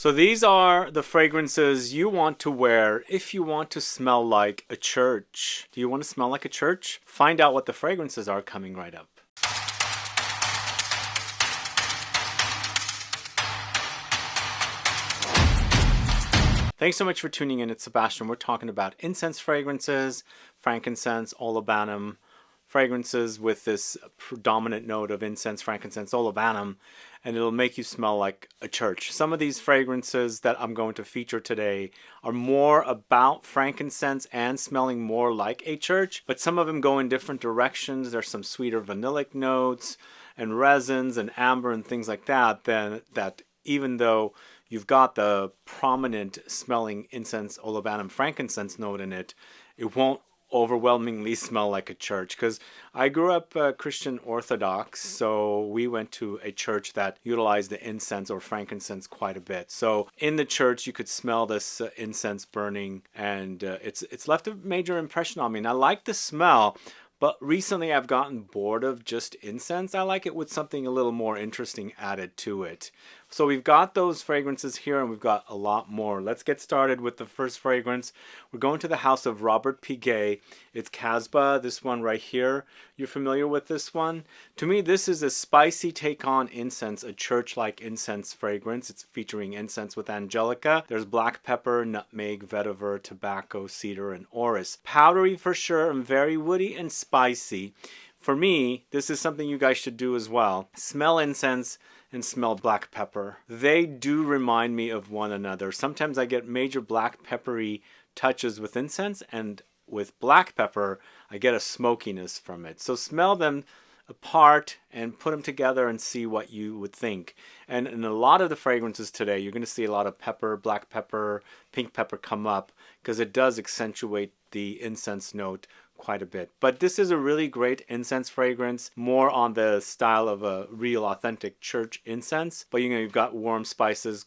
So these are the fragrances you want to wear if you want to smell like a church. Do you want to smell like a church? Find out what the fragrances are coming right up. Thanks so much for tuning in. It's Sebastian. We're talking about incense fragrances, frankincense, olibanum, fragrances with this predominant note of incense, frankincense, olibanum, and it'll make you smell like a church. Some of these fragrances that I'm going to feature today are more about frankincense and smelling more like a church, but some of them go in different directions. There's some sweeter vanillic notes and resins and amber and things like that, that even though you've got the prominent smelling incense, olibanum, frankincense note in it, it won't overwhelmingly smell like a church. Because I grew up Christian Orthodox, so we went to a church that utilized the incense or frankincense quite a bit. So in the church you could smell this incense burning, and it's left a major impression on me. And I like the smell, but recently I've gotten bored of just incense. I like it with something a little more interesting added to it. So we've got those fragrances here, and we've got a lot more. Let's get started with the first fragrance. We're going to the house of Robert PIGUET. It's CASBAH, this one right here. You're familiar with this one? To me, this is a spicy take on incense, a church-like incense fragrance. It's featuring incense with Angelica. There's black pepper, nutmeg, vetiver, tobacco, cedar, and orris. Powdery for sure, and very woody and spicy. For me, this is something you guys should do as well. Smell incense and smell black pepper. They do remind me of one another. Sometimes I get major black peppery touches with incense, and with black pepper, I get a smokiness from it. So smell them apart and put them together and see what you would think. And in a lot of the fragrances today, you're going to see a lot of pepper, black pepper, pink pepper come up, because it does accentuate the incense note quite a bit. But this is a really great incense fragrance, more on the style of a real authentic church incense. But you've got warm spices,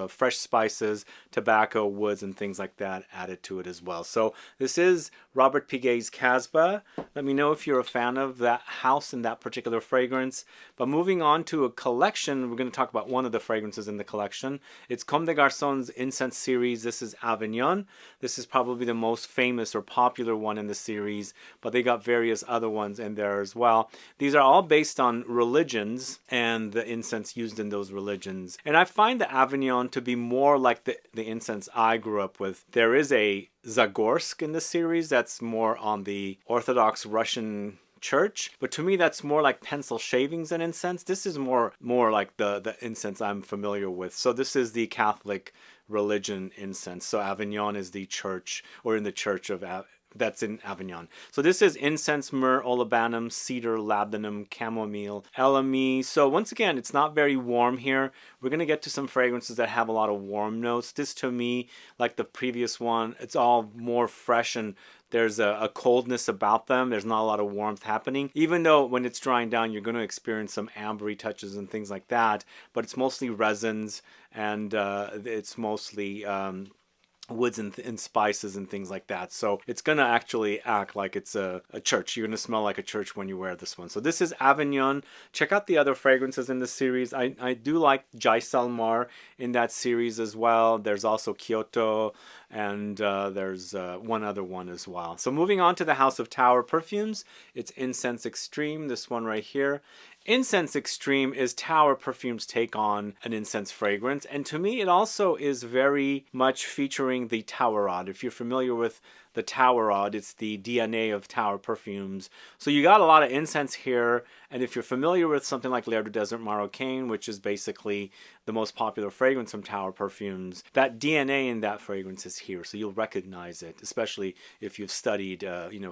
fresh spices, tobacco, woods, and things like that added to it as well. So this is Robert PIGUET's CASBAH. Let me know if you're a fan of that house and that particular fragrance. But moving on to a collection, we're going to talk about one of the fragrances in the collection. It's Comme des Garçons Incense series. This is Avignon. This is probably the most famous or popular one in the series, but they got various other ones in there as well. These are all based on religions and the incense used in those religions. And I find the Avignon to be more like the incense I grew up with. There is a Zagorsk in the series that's more on the Orthodox Russian church, but to me that's more like pencil shavings and incense. This is more like the incense I'm familiar with. So this is the Catholic religion incense. So Avignon is the church, or in the church of that's in Avignon. So this is incense, myrrh, olibanum, cedar, labdanum, chamomile, elemi. So once again, it's not very warm here. We're going to get to some fragrances that have a lot of warm notes. This to me, like the previous one, it's all more fresh, and there's a coldness about them. There's not a lot of warmth happening. Even though when it's drying down, you're going to experience some ambery touches and things like that. But it's mostly resins, and it's mostly woods and spices and things like that. So it's going to actually act like it's a church. You're going to smell like a church when you wear this one. So this is Avignon. Check out the other fragrances in the series. I do like Jaisalmer in that series as well. There's also Kyoto, and there's one other one as well. So moving on to the House of Tower Perfumes, it's Incense Extreme, this one right here. Incense Extreme is Tower Perfume's take on an incense fragrance, and to me it also is very much featuring the Tower Rod. If you're familiar with the Tower Rod, it's the DNA of Tower Perfumes. So you got a lot of incense here, and if you're familiar with something like L'air du Desert Marocain, which is basically the most popular fragrance from Tower Perfumes, that DNA in that fragrance is here, so you'll recognize it, especially if you've studied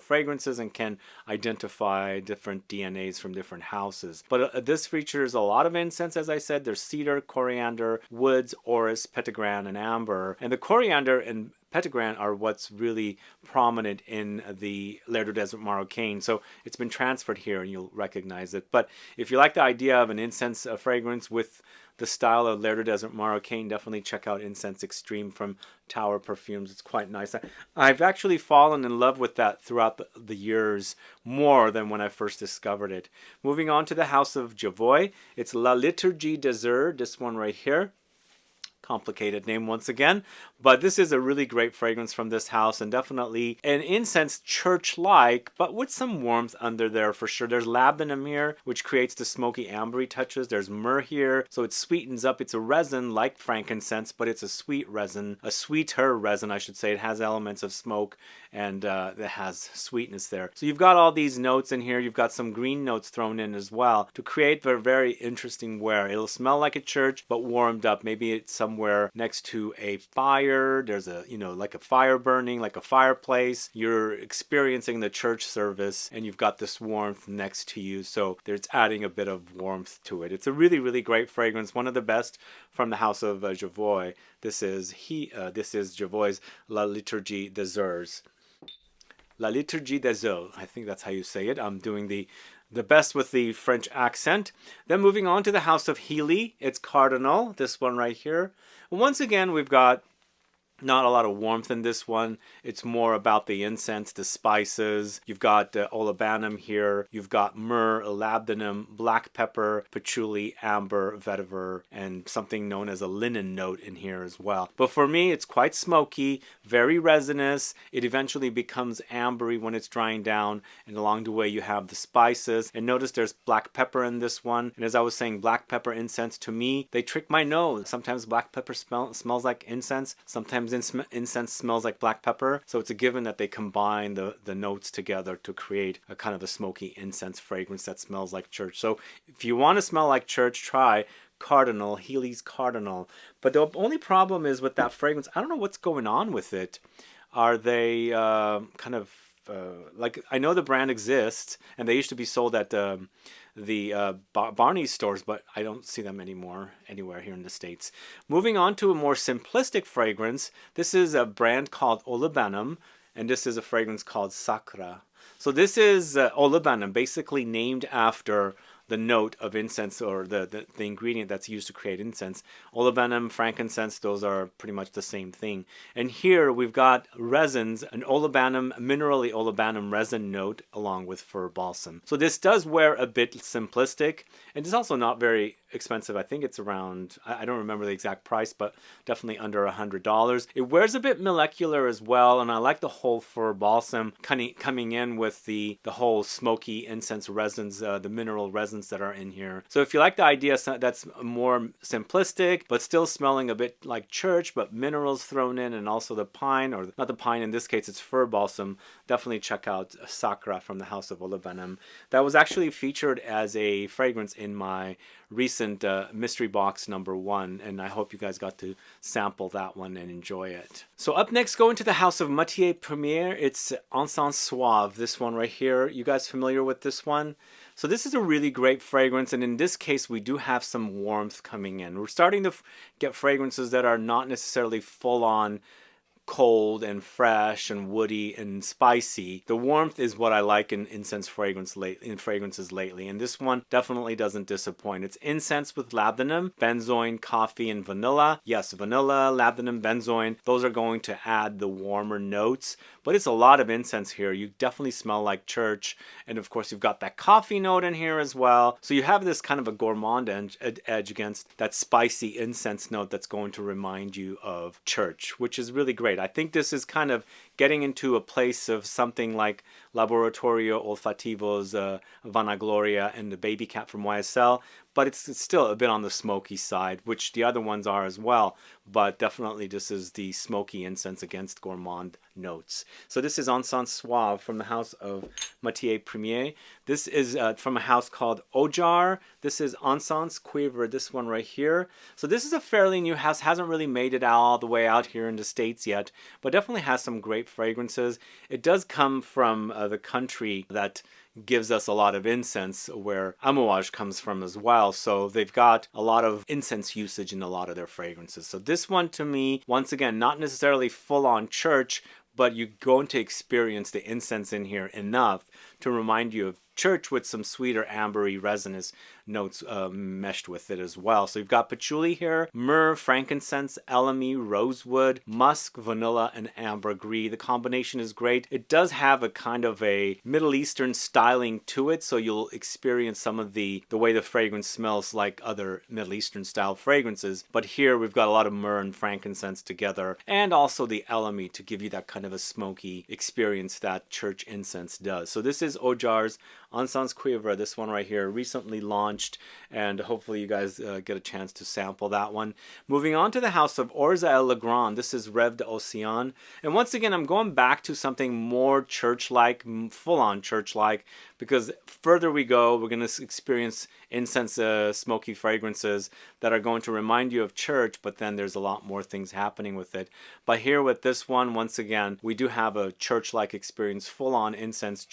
fragrances and can identify different DNAs from different houses. But this features a lot of incense, as I said. There's cedar, coriander, woods, orris, petitgrain, and amber. And the coriander and Petitgrain are what's really prominent in the L'air du Desert Marocain. So it's been transferred here and you'll recognize it. But if you like the idea of an incense fragrance with the style of L'air du Desert Marocain, definitely check out Incense Extreme from Tower Perfumes. It's quite nice. I've actually fallen in love with that throughout the years more than when I first discovered it. Moving on to the house of JOVOY, it's La Liturgie des Heures, this one right here. complicated name once again, but this is a really great fragrance from this house, and definitely an incense church-like, but with some warmth under there for sure. There's Labdanum here, which creates the smoky ambery touches. There's Myrrh here, so it sweetens up. It's a resin like frankincense, but it's a sweet resin, a sweeter resin, I should say. It has elements of smoke, and it has sweetness there. So you've got all these notes in here. You've got some green notes thrown in as well to create a very interesting wear. It'll smell like a church, but warmed up. Maybe it's somewhere next to a fire. There's a, like a fire burning, like a fireplace. You're experiencing the church service, and you've got this warmth next to you. So there's adding a bit of warmth to it. It's a really, really great fragrance. One of the best from the house of JOVOY. This is JOVOY's La Liturgie des Heures. La Liturgie des Heures. I think that's how you say it. I'm doing the best with the French accent. Then moving on to the house of HEELEY. It's Cardinal, this one right here. Once again, we've got not a lot of warmth in this one. It's more about the incense, the spices. You've got Olibanum here. You've got Myrrh, Labdanum, black pepper, Patchouli, amber, vetiver, and something known as a linen note in here as well. But for me, it's quite smoky, very resinous. It eventually becomes ambery when it's drying down, and along the way you have the spices. And notice there's black pepper in this one. And as I was saying, black pepper incense, to me, they trick my nose. Sometimes black pepper smells like incense. Sometimes incense smells like black pepper, so it's a given that they combine the notes together to create a kind of a smoky incense fragrance that smells like church. So if you want to smell like church, try Cardinal, HEELEY's Cardinal. But the only problem is with that fragrance, I don't know what's going on with it. Are they like, I know the brand exists, and they used to be sold at the Barney's stores, but I don't see them anymore anywhere here in the States. Moving on to a more simplistic fragrance. This is a brand called Olibanum, and this is a fragrance called SACRA. So this is Olibanum, basically named after the note of incense, or the ingredient that's used to create incense. Olibanum, frankincense, those are pretty much the same thing. And here we've got resins, an Olibanum, minerally Olibanum resin note along with fir balsam. So this does wear a bit simplistic, and it's also not very expensive. I think it's around, I don't remember the exact price, but definitely under $100. It wears a bit molecular as well, and I like the whole fir balsam coming in with the whole smoky incense resins, the mineral resins that are in here. So if you like the idea that's more simplistic, but still smelling a bit like church, but minerals thrown in, and also the pine, or not the pine, in this case it's fir balsam, definitely check out SACRA from the house of Olibanum. That was actually featured as a fragrance in my recent mystery box #1, and I hope you guys got to sample that one and enjoy it. So up next, go into the house of Matiere Premiere. It's Encens Suave, this one right here. You guys familiar with this one? So this is a really great fragrance, and in this case we do have some warmth coming in. We're starting to get fragrances that are not necessarily full-on cold and fresh and woody and spicy. The warmth is what I like in incense fragrances lately, and this one definitely doesn't disappoint. It's incense with labdanum, benzoin, coffee, and vanilla. Yes, vanilla, labdanum, benzoin, those are going to add the warmer notes, but it's a lot of incense here. You definitely smell like church, and of course you've got that coffee note in here as well. So you have this kind of a gourmand edge against that spicy incense note that's going to remind you of church, which is really great. I think this is kind of getting into a place of something like Laboratorio Olfativo's Vanagloria and the Baby Cat from YSL, but it's still a bit on the smoky side, which the other ones are as well, but definitely this is the smoky incense against gourmand notes. So this is Encens Suave from the house of Matiere Premiere. This is from a house called Ojar. This is Encens Cuivre, this one right here. So this is a fairly new house, hasn't really made it all the way out here in the States yet, but definitely has some great fragrances. It does come from the country that gives us a lot of incense, where Amouage comes from as well. So they've got a lot of incense usage in a lot of their fragrances. So this one, to me, once again, not necessarily full-on church, but you're going to experience the incense in here enough to remind you of church with some sweeter ambery resinous notes meshed with it as well. So you've got patchouli here, myrrh, frankincense, elemi, rosewood, musk, vanilla, and ambergris. The combination is great. It does have a kind of a Middle Eastern styling to it, so you'll experience some of the way the fragrance smells like other Middle Eastern style fragrances. But here we've got a lot of myrrh and frankincense together, and also the elemi to give you that kind of a smoky experience that church incense does. So this is Ojar's Encens Cuivre, this one right here, recently launched, and hopefully you guys get a chance to sample that one. Moving on to the house of Orris Le Grand, this is Rêve d'Océan, and once again I'm going back to something more church-like, full-on church-like, because further we go, we're going to experience incense smoky fragrances that are going to remind you of church, but then there's a lot more things happening with it. But here with this one, once again, we do have a church-like experience, full-on incense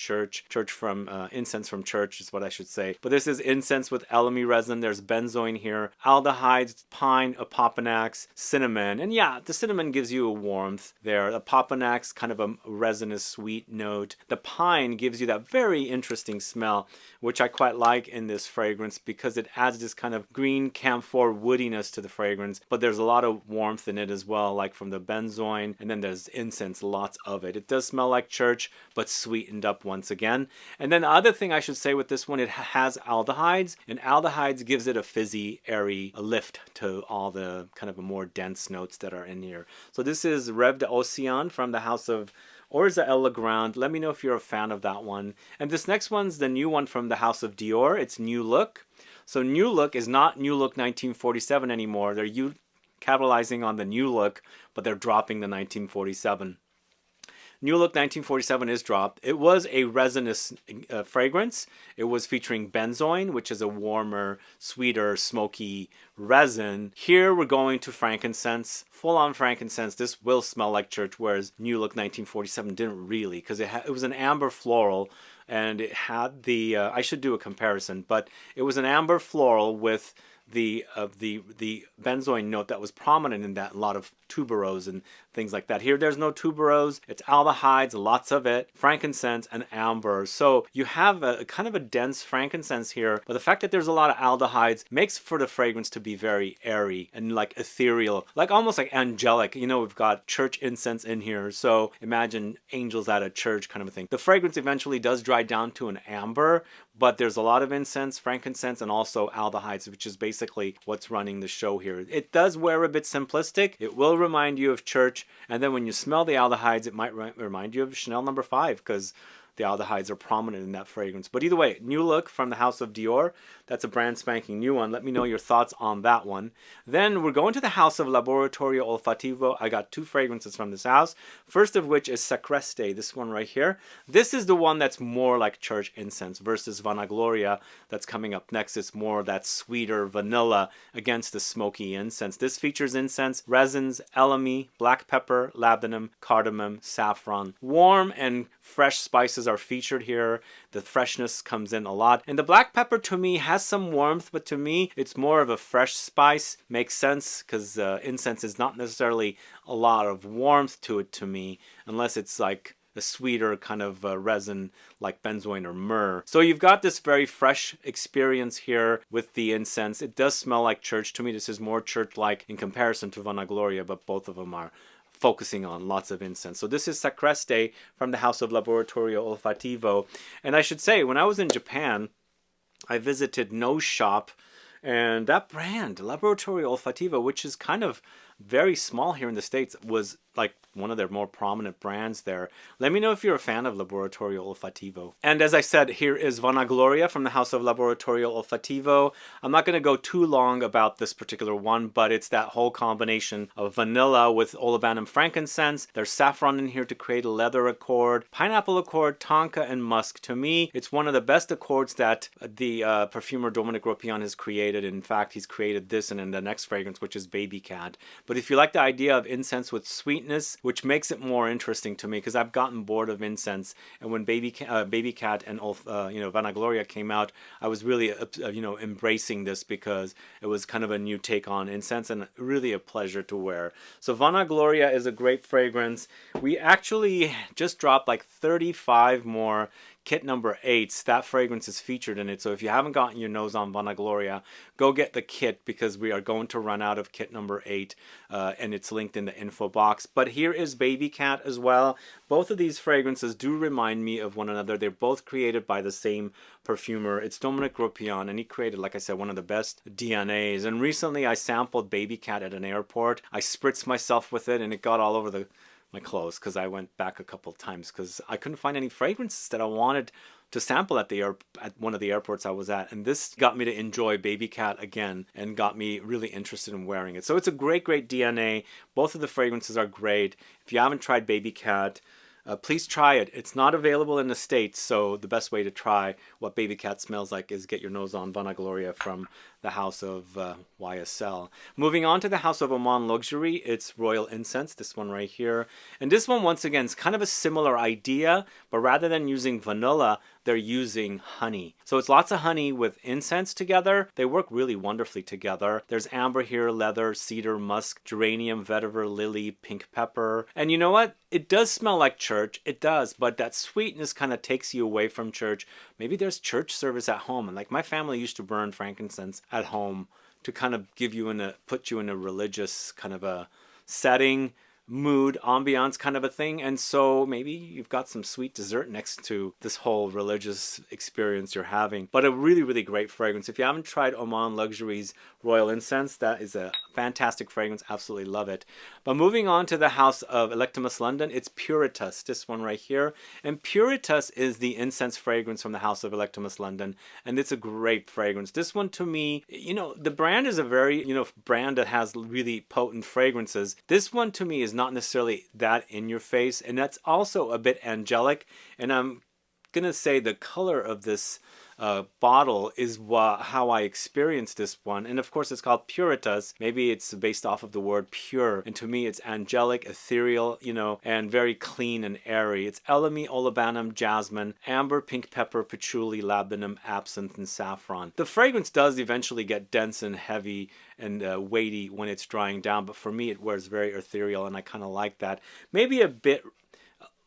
incense from church is what I should say. But this is incense with elemi resin. There's benzoin here, aldehydes, pine, opopanax, cinnamon, and yeah, the cinnamon gives you a warmth there. The opopanax, kind of a resinous sweet note. The pine gives you that very interesting smell, which I quite like in this fragrance because it adds this kind of green camphor woodiness to the fragrance, but there's a lot of warmth in it as well, like from the benzoin, and then there's incense, lots of it. It does smell like church, but sweetened up once again. And then the other thing I should say with this one, it has aldehydes, and aldehydes gives it a fizzy, airy lift to all the kind of more dense notes that are in here. So this is Rêve d'Océan from the house of Orris Le Grand. Let me know if you're a fan of that one. And this next one's the new one from the house of Dior. It's New Look. So New Look is not New Look 1947 anymore. They're capitalizing on the New Look, but they're dropping the 1947. New Look 1947 is dropped. It was a resinous fragrance. It was featuring benzoin, which is a warmer, sweeter, smoky resin. Here we're going to frankincense, full-on frankincense. This will smell like church, whereas New Look 1947 didn't really, because it was an amber floral, and it had the, I should do a comparison, but it was an amber floral with the benzoin note that was prominent in that, a lot of tuberose and things like that. Here there's no tuberose, it's aldehydes, lots of it, frankincense and amber. So you have a kind of a dense frankincense here, but the fact that there's a lot of aldehydes makes for the fragrance to be very airy and like ethereal, like almost like angelic. You know, we've got church incense in here, so imagine angels at a church kind of a thing. The fragrance eventually does dry down to an amber, but there's a lot of incense, frankincense, and also aldehydes, which is basically what's running the show here. It does wear a bit simplistic. It will remind you of church, and then when you smell the aldehydes, it might remind you of Chanel No. 5, because the aldehydes are prominent in that fragrance. But either way, New Look from the house of Dior. That's a brand spanking new one. Let me know your thoughts on that one. Then we're going to the house of Laboratorio Olfativo. I got two fragrances from this house. First of which is Sacreste, this one right here. This is the one that's more like church incense versus Vanagloria that's coming up next. It's more that sweeter vanilla against the smoky incense. This features incense, resins, elemi, black pepper, labdanum, cardamom, saffron. Warm and fresh spices are featured here. The freshness comes in a lot. And the black pepper to me has some warmth, but to me it's more of a fresh spice. Makes sense because incense is not necessarily a lot of warmth to it to me, unless it's like a sweeter kind of resin like benzoin or myrrh. So you've got this very fresh experience here with the incense. It does smell like church to me. This is more church-like in comparison to Vanagloria, but both of them are focusing on lots of incense. So this is Sacreste from the house of Laboratorio Olfativo. And I should say, when I was in Japan, I visited Nose Shop, and that brand, Laboratorio Olfativo, which is kind of very small here in the States, was like one of their more prominent brands there. Let me know if you're a fan of Laboratorio Olfativo. And as I said, here is Vanagloria from the house of Laboratorio Olfativo. I'm not going to go too long about this particular one, but it's that whole combination of vanilla with Olibanum frankincense. There's saffron in here to create a leather accord, pineapple accord, tonka, and musk. To me, it's one of the best accords that the perfumer Dominic Ropion has created. In fact, he's created this and in the next fragrance, which is Baby Cat. But if you like the idea of incense with sweetness, which makes it more interesting to me, because I've gotten bored of incense, and when Baby Cat and Vanagloria came out, I was really embracing this because it was kind of a new take on incense and really a pleasure to wear. So Vanagloria is a great fragrance. We actually just dropped like 35 more kit number 8, that fragrance is featured in it. So if you haven't gotten your nose on Vanagloria, go get the kit, because we are going to run out of kit number 8, and it's linked in the info box. But here is Baby Cat as well. Both of these fragrances do remind me of one another. They're both created by the same perfumer. It's Dominic Ropion, and he created, like I said, one of the best DNAs. And recently I sampled Baby Cat at an airport. I spritzed myself with it, and it got all over my clothes, because I went back a couple of times because I couldn't find any fragrances that I wanted to sample at one of the airports I was at, and this got me to enjoy Baby Cat again and got me really interested in wearing it. So it's a great DNA. Both of the fragrances are great. If you haven't tried Baby Cat, please try it. It's not available in the States, so the best way to try what Baby Cat smells like is get your nose on Vanagloria from the house of YSL. Moving on to the house of Oman Luxury, it's Royal Incense, this one right here. And this one, once again, is kind of a similar idea, but rather than using vanilla, they're using honey. So it's lots of honey with incense together. They work really wonderfully together. There's amber here, leather, cedar, musk, geranium, vetiver, lily, pink pepper. And you know what? It does smell like church. It does, but that sweetness kind of takes you away from church. Maybe there's church service at home. And like my family used to burn frankincense at home to kind of put you in a religious kind of a setting, mood, ambiance kind of a thing. And so maybe you've got some sweet dessert next to this whole religious experience you're having. But a really great fragrance. If you haven't tried Oman Luxury's Royal Incense, that is a fantastic fragrance. Absolutely love it. But moving on to the house of Electimus London, it's Puritas, this one right here. And Puritas is the incense fragrance from the house of Electimus London, and it's a great fragrance. This one, to me, you know, the brand is a very, brand that has really potent fragrances. This one to me is not necessarily that in your face, and that's also a bit angelic. And I'm gonna say the color of this bottle is how I experienced this one. And of course it's called Puritas. Maybe it's based off of the word pure, and to me it's angelic, ethereal, and very clean and airy. It's elemi, olibanum, jasmine, amber, pink pepper, patchouli, labdanum, absinthe, and saffron. The fragrance does eventually get dense and heavy and weighty when it's drying down, but for me it wears very ethereal, and I kind of like that. Maybe a bit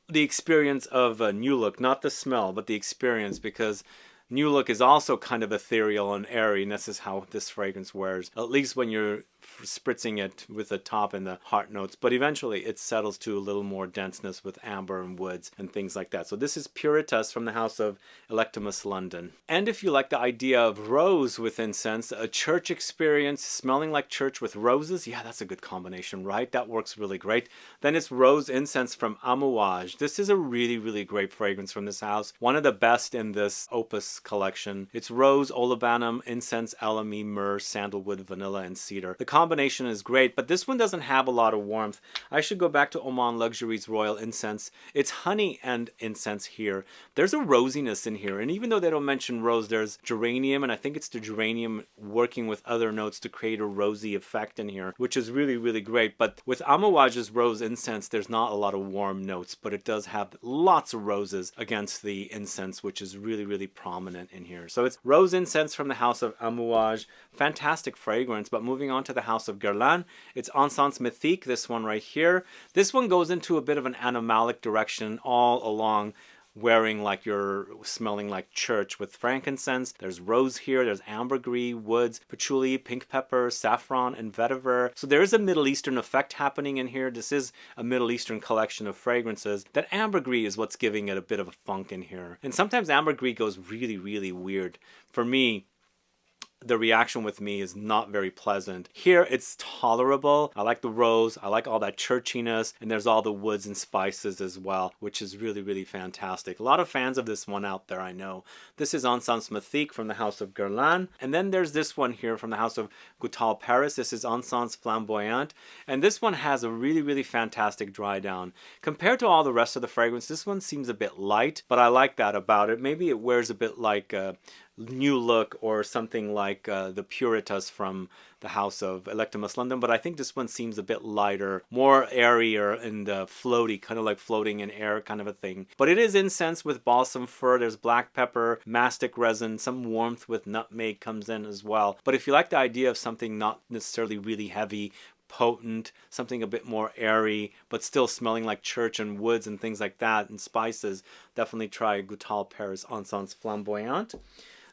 the experience of a New Look, not the smell, but the experience, because New Look is also kind of ethereal and airy, and this is how this fragrance wears, at least when you're spritzing it with the top and the heart notes. But eventually it settles to a little more denseness with amber and woods and things like that. So this is Puritas from the house of Electimus London. And if you like the idea of rose with incense, a church experience smelling like church with roses, yeah, that's a good combination, right? That works really great. Then it's Rose Incense from Amouage. This is a really great fragrance from this house. One of the best in this Opus collection. It's rose, olibanum, incense, elemi, myrrh, sandalwood, vanilla, and cedar. The combination is great, but this one doesn't have a lot of warmth. I should go back to Oman Luxury's Royal Incense. It's honey and incense here. There's a rosiness in here, and even though they don't mention rose, there's geranium, and I think it's the geranium working with other notes to create a rosy effect in here, which is really great. But with Amouage's Rose Incense, there's not a lot of warm notes, but it does have lots of roses against the incense, which is really prominent in here. So it's Rose Incense from the house of Amouage. Fantastic fragrance. But moving on to the house of Guerlain, it's Encens Mythique, this one right here. This one goes into a bit of an animalic direction all along, wearing like you're smelling like church with frankincense. There's rose here, there's ambergris, woods, patchouli, pink pepper, saffron, and vetiver. So there is a Middle Eastern effect happening in here. This is a Middle Eastern collection of fragrances. That ambergris is what's giving it a bit of a funk in here. And sometimes ambergris goes really weird. For me, the reaction with me is not very pleasant. Here it's tolerable. I like the rose, I like all that churchiness, and there's all the woods and spices as well, which is really fantastic. A lot of fans of this one out there, I know. This is Encens Mythique from the house of Guerlain. And then there's this one here from the house of Goutal Paris. This is Encens Flamboyant, and this one has a really fantastic dry down. Compared to all the rest of the fragrance, this one seems a bit light, but I like that about it. Maybe it wears a bit like New Look or something like the Puritas from the house of Electimus London, but I think this one seems a bit lighter, more airier and floaty, kind of like floating in air kind of a thing. But it is incense with balsam fir, there's black pepper, mastic resin, some warmth with nutmeg comes in as well. But if you like the idea of something not necessarily really heavy, potent, something a bit more airy, but still smelling like church and woods and things like that, and spices, definitely try Goutal Paris Encens Flamboyant.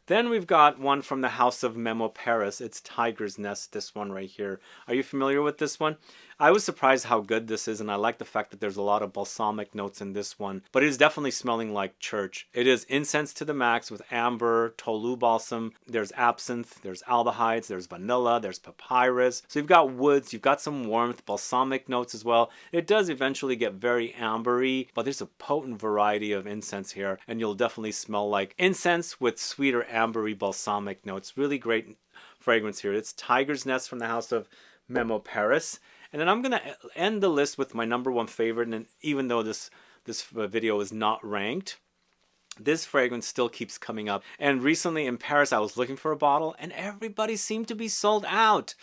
Then we've got one from the House of Memo Paris. It's Tiger's Nest, this one right here. Are you familiar with this one? I was surprised how good this is, and I like the fact that there's a lot of balsamic notes in this one. But it is definitely smelling like church. It is incense to the max with amber, tolu balsam. There's absinthe, there's aldehydes, there's vanilla, there's papyrus. So you've got woods, you've got some warmth, balsamic notes as well. It does eventually get very ambery, but there's a potent variety of incense here, and you'll definitely smell like incense with sweeter ambery balsamic notes. Really great fragrance here. It's Tiger's Nest from the House of Memo Paris. And then I'm going to end the list with my #1 favorite, and even though this video is not ranked, this fragrance still keeps coming up. And recently in Paris, I was looking for a bottle, and everybody seemed to be sold out.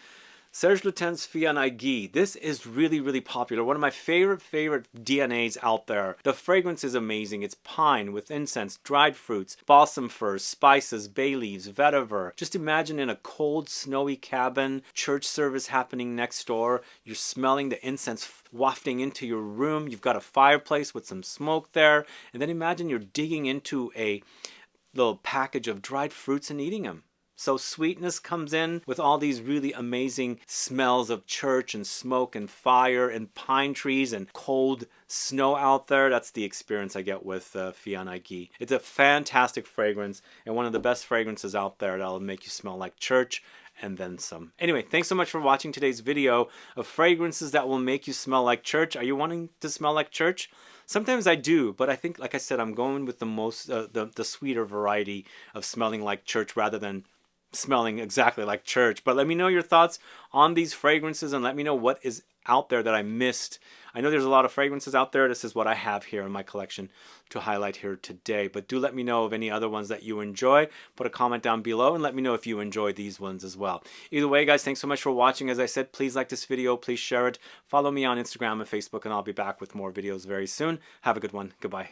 Serge Lutens Fian Aiguille. This is really, really popular. One of my favorite DNAs out there. The fragrance is amazing. It's pine with incense, dried fruits, balsam firs, spices, bay leaves, vetiver. Just imagine in a cold, snowy cabin, church service happening next door. You're smelling the incense wafting into your room. You've got a fireplace with some smoke there. And then imagine you're digging into a little package of dried fruits and eating them. So sweetness comes in with all these really amazing smells of church and smoke and fire and pine trees and cold snow out there. That's the experience I get with Fian Aiguille. It's a fantastic fragrance and one of the best fragrances out there that'll make you smell like church and then some. Anyway, thanks so much for watching today's video of fragrances that will make you smell like church. Are you wanting to smell like church? Sometimes I do, but I think, like I said, I'm going with the most, the sweeter variety of smelling like church rather than smelling exactly like church. But let me know your thoughts on these fragrances and let me know what is out there that I missed. I know there's a lot of fragrances out there. This is what I have here in my collection to highlight here today. But do let me know of any other ones that you enjoy. Put a comment down below and let me know if you enjoy these ones as well. Either way, guys, thanks so much for watching. As I said, please like this video. Please share it. Follow me on Instagram and Facebook, and I'll be back with more videos very soon. Have a good one. Goodbye.